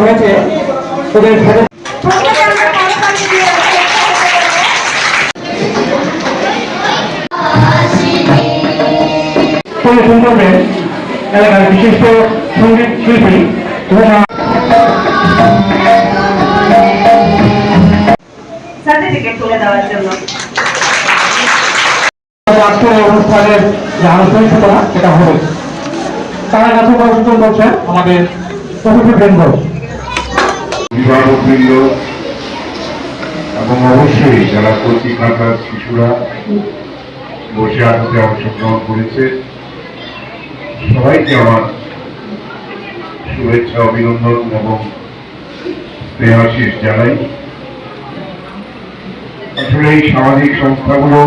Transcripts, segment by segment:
হয়েছে ওদের পরিবেশন করবেন এলাকার বিশিষ্ট সঙ্গীত শিল্পী এবং সার্টিফিকেট তুলে দেওয়ার জন্য অনুষ্ঠানের যে আনুষ্ঠানিকতা সেটা হবে। তারা কাছে পরিবেশন করছেন আমাদের অতিথিবৃন্দ, অভিভাবকবৃন্দ এবং অবশ্যই যারা কচিকাঁচার শিশুরা বসে আনতে অংশগ্রহণ করেছে সবাইকে আমার শুভেচ্ছা, অভিনন্দন এবং স্নেহাশিস জানাই। আসলে এই সামাজিক সংস্থাগুলো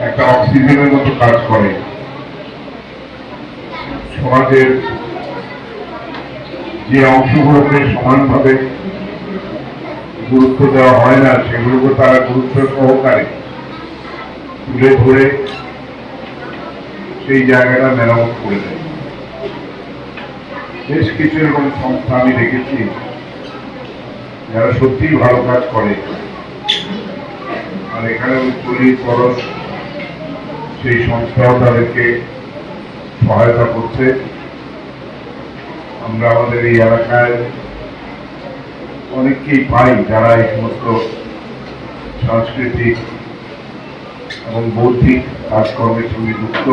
একটা অক্সিজেনের মতো কাজ করে। সমাজের যে অংশগুলোকে সমানভাবে গুরুত্ব দেওয়া হয় না সেগুলোকে তারা গুরুত্ব সহকারে তুলে ধরে সেই জায়গাটা মেরামত করে দেয়। বেশ কিছু এরকম সংস্থা আমি দেখেছি যারা সত্যিই ভালো কাজ করে, আর এখানে উত্তরী পরশ সেই সংস্থাও তাদেরকে সহায়তা করছে। আমরা আমাদের এই এলাকায় অনেককেই পাই যারা এই সমস্ত সাংস্কৃতিক এবং বৌদ্ধিক কাজকর্মের সঙ্গে যুক্ত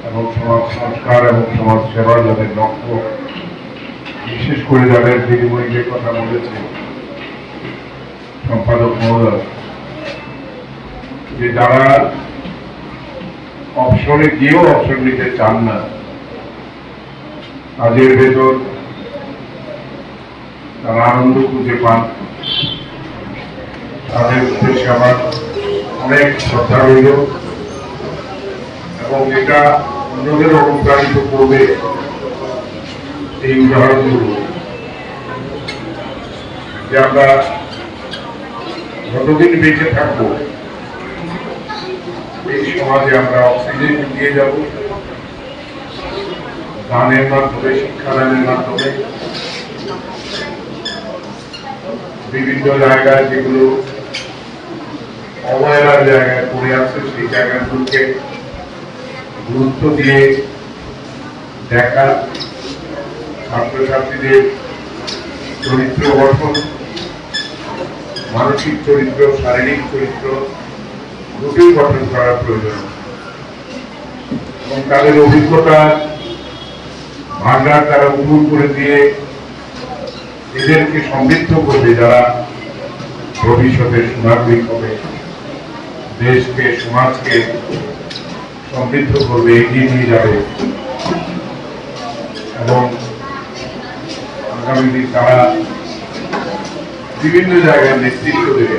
এবং সমাজ সংস্কার এবং সমাজ সেবা যাদের লক্ষ্য, বিশেষ করে যাদের দিদিমণি যে কথা বলেছে সম্পাদক মহোদয়, যে যারা অবসরে গিয়েও অবসর নিতে চান না, কাজের ভেতর তারা আনন্দ খুঁজে পান, তাদের উদ্দেশ্যে আমার অনেক শ্রদ্ধা রইল এবং এটা অন্যদের অনুপ্রাণিত করবে এই উদাহরণগুলো, যে আমরা যতদিন বেঁচে থাকবো এই সমাজে আমরা অক্সিজেন দিয়ে যাব, দানের মাধ্যমে, শিক্ষাদানের মাধ্যমে বিভিন্ন জায়গায় যেগুলো অবহেলার জায়গায় পড়ে আছে সেই জায়গাগুলোকে গুরুত্ব দিয়ে দেখা, ছাত্রছাত্রীদের চরিত্র গঠন, মানসিক চরিত্র, শারীরিক চরিত্র দুটোই গঠন করার প্রয়োজন এবং তাদের অভিজ্ঞতা ভান্ডার তারা উন্মুখ করে দিয়ে এদেরকে সমৃদ্ধ করবে, যারা ভবিষ্যতে সুনাগরিক হবে, দেশকে সমাজকে সমৃদ্ধ করবে, এগিয়ে নিয়ে যাবে এবং আগামী দিন তারা বিভিন্ন জায়গায় নেতৃত্ব দেবে।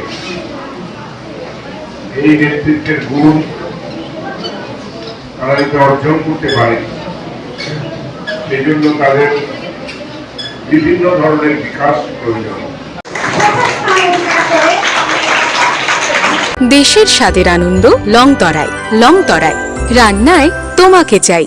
এই নেতৃত্বের গুণ তারা যাতে অর্জন করতে পারে সেই জন্য তাদের বিভিন্ন ধরনের বিকাশ প্রয়োজন। দেশের স্বাদের আনন্দ লংতরায়। লংতরায় রান্নায় তোমাকে চাই।